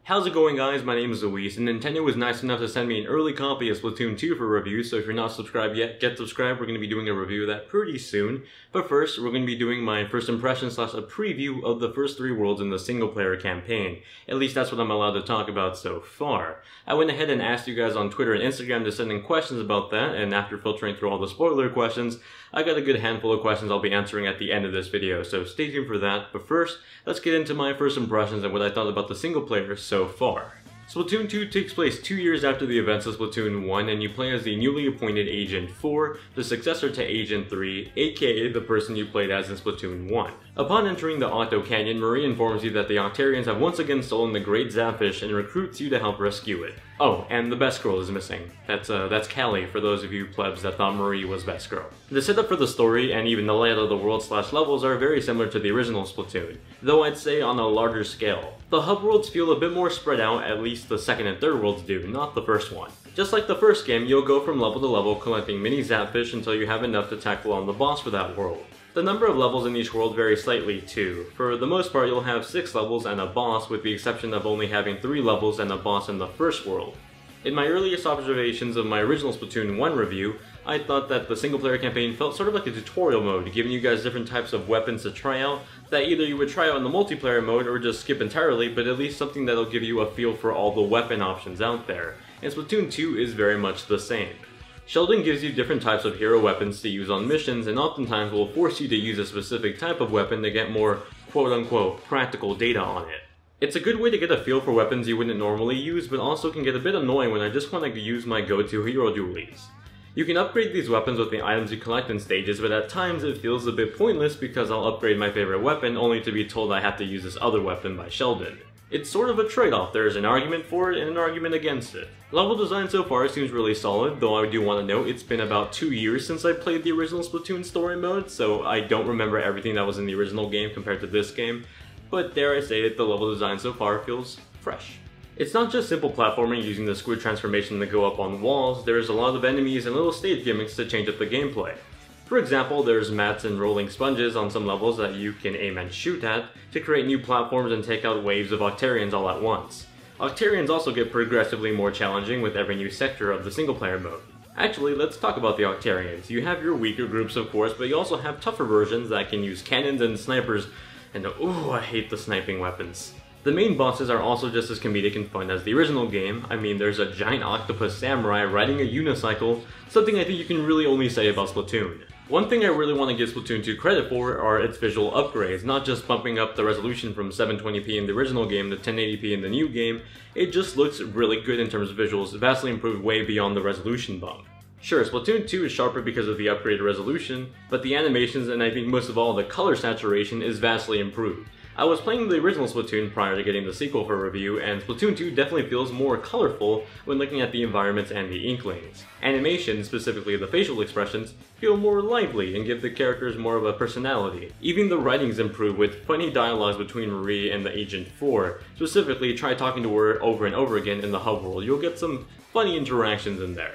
How's it going, guys? My name is Luis, and Nintendo was nice enough to send me an early copy of Splatoon 2 for review, so if you're not subscribed yet, get subscribed. We're going to be doing a review of that pretty soon. But first, we're going to be doing my first impression / a preview of the first 3 worlds in the single-player campaign. At least that's what I'm allowed to talk about so far. I went ahead and asked you guys on Twitter and Instagram to send in questions about that, and after filtering through all the spoiler questions, I got a good handful of questions I'll be answering at the end of this video, so stay tuned for that. But first, let's get into my first impressions and what I thought about the single-player so far. Splatoon 2 takes place 2 years after the events of Splatoon 1, and you play as the newly appointed Agent 4, the successor to Agent 3, aka the person you played as in Splatoon 1. Upon entering the Octo Canyon, Marie informs you that the Octarians have once again stolen the Great Zapfish and recruits you to help rescue it. Oh, and the best girl is missing. That's Callie, for those of you plebs that thought Marie was best girl. The setup for the story and even the layout of the world / levels are very similar to the original Splatoon, though I'd say on a larger scale. The hub worlds feel a bit more spread out, at least the second and third worlds do, not the first one. Just like the first game, you'll go from level to level collecting mini Zapfish until you have enough to tackle on the boss for that world. The number of levels in each world vary slightly too. For the most part, you'll have 6 levels and a boss, with the exception of only having 3 levels and a boss in the first world. In my earliest observations of my original Splatoon 1 review, I thought that the single-player campaign felt sort of like a tutorial mode, giving you guys different types of weapons to try out, that either you would try out in the multiplayer mode or just skip entirely, but at least something that'll give you a feel for all the weapon options out there. And Splatoon 2 is very much the same. Sheldon gives you different types of hero weapons to use on missions, and oftentimes will force you to use a specific type of weapon to get more quote-unquote practical data on it. It's a good way to get a feel for weapons you wouldn't normally use, but also can get a bit annoying when I just want to use my go-to hero dualies. You can upgrade these weapons with the items you collect in stages, but at times it feels a bit pointless because I'll upgrade my favorite weapon only to be told I have to use this other weapon by Sheldon. It's sort of a trade-off. There's an argument for it and an argument against it. Level design so far seems really solid, though I do want to note it's been about 2 years since I played the original Splatoon story mode, so I don't remember everything that was in the original game compared to this game, but dare I say it, the level design so far feels fresh. It's not just simple platforming using the squid transformation to go up on walls, there's a lot of enemies and little stage gimmicks to change up the gameplay. For example, there's mats and rolling sponges on some levels that you can aim and shoot at to create new platforms and take out waves of Octarians all at once. Octarians also get progressively more challenging with every new sector of the single-player mode. Actually, let's talk about the Octarians. You have your weaker groups of course, but you also have tougher versions that can use cannons and snipers, and ooh, I hate the sniping weapons. The main bosses are also just as comedic and fun as the original game. I mean, there's a giant octopus samurai riding a unicycle, something I think you can really only say about Splatoon. One thing I really want to give Splatoon 2 credit for are its visual upgrades, not just bumping up the resolution from 720p in the original game to 1080p in the new game. It just looks really good in terms of visuals, vastly improved way beyond the resolution bump. Sure, Splatoon 2 is sharper because of the upgraded resolution, but the animations and I think most of all the color saturation is vastly improved. I was playing the original Splatoon prior to getting the sequel for review, and Splatoon 2 definitely feels more colorful when looking at the environments and the inklings. Animations, specifically the facial expressions, feel more lively and give the characters more of a personality. Even the writing's improved with funny dialogues between Marie and the Agent 4. Specifically, try talking to her over and over again in the hub world. You'll get some funny interactions in there.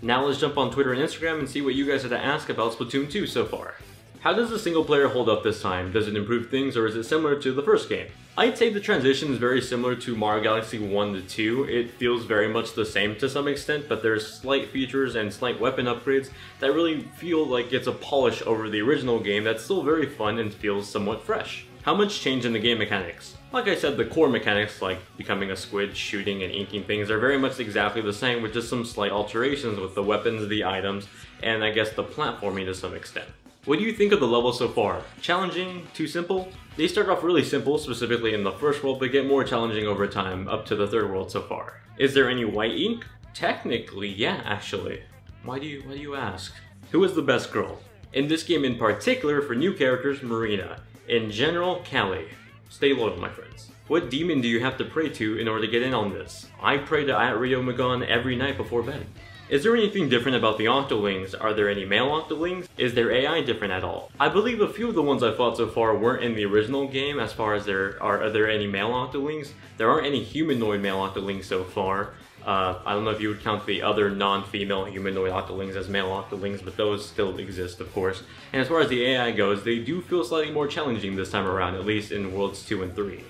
Now let's jump on Twitter and Instagram and see what you guys had to ask about Splatoon 2 so far. How does the single player hold up this time? Does it improve things or is it similar to the first game? I'd say the transition is very similar to Mario Galaxy 1 to 2. It feels very much the same to some extent, but there's slight features and slight weapon upgrades that really feel like it's a polish over the original game that's still very fun and feels somewhat fresh. How much change in the game mechanics? Like I said, the core mechanics, like becoming a squid, shooting, and inking things, are very much exactly the same with just some slight alterations with the weapons, the items, and I guess the platforming to some extent. What do you think of the levels so far? Challenging? Too simple? They start off really simple, specifically in the first world, but get more challenging over time, up to the third world so far. Is there any white ink? Technically, yeah, actually. Why do you ask? Who is the best girl? In this game in particular, for new characters, Marina. In general, Callie. Stay loyal, my friends. What demon do you have to pray to in order to get in on this? I pray to Rio Magon every night before bed. Is there anything different about the Octolings? Are there any male Octolings? Is their AI different at all? I believe a few of the ones I fought so far weren't in the original game as far as are there any male Octolings? There aren't any humanoid male Octolings so far. I don't know if you would count the other non-female humanoid Octolings as male Octolings, but those still exist, of course. And as far as the AI goes, they do feel slightly more challenging this time around, at least in Worlds 2 and 3.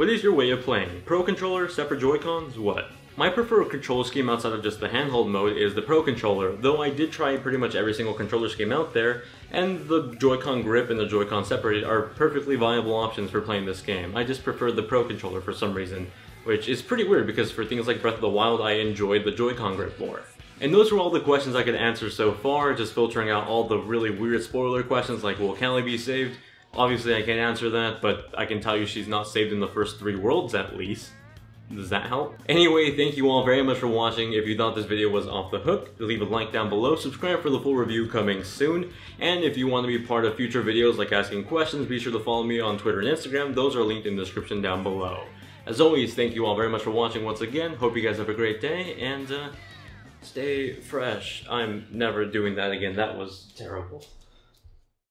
What is your way of playing? Pro controller, separate Joy-Cons, what? My preferred control scheme outside of just the handheld mode is the Pro controller, though I did try pretty much every single controller scheme out there, and the Joy-Con grip and the Joy-Con separated are perfectly viable options for playing this game. I just prefer the Pro controller for some reason, which is pretty weird because for things like Breath of the Wild I enjoyed the Joy-Con grip more. And those were all the questions I could answer so far, just filtering out all the really weird spoiler questions like will Callie be saved? Obviously I can't answer that, but I can tell you she's not saved in the first 3 worlds at least. Does that help? Anyway, thank you all very much for watching. If you thought this video was off the hook, leave a like down below, subscribe for the full review coming soon, and if you want to be part of future videos like asking questions, be sure to follow me on Twitter and Instagram. Those are linked in the description down below. As always, thank you all very much for watching once again. Hope you guys have a great day, and stay fresh. I'm never doing that again. That was terrible.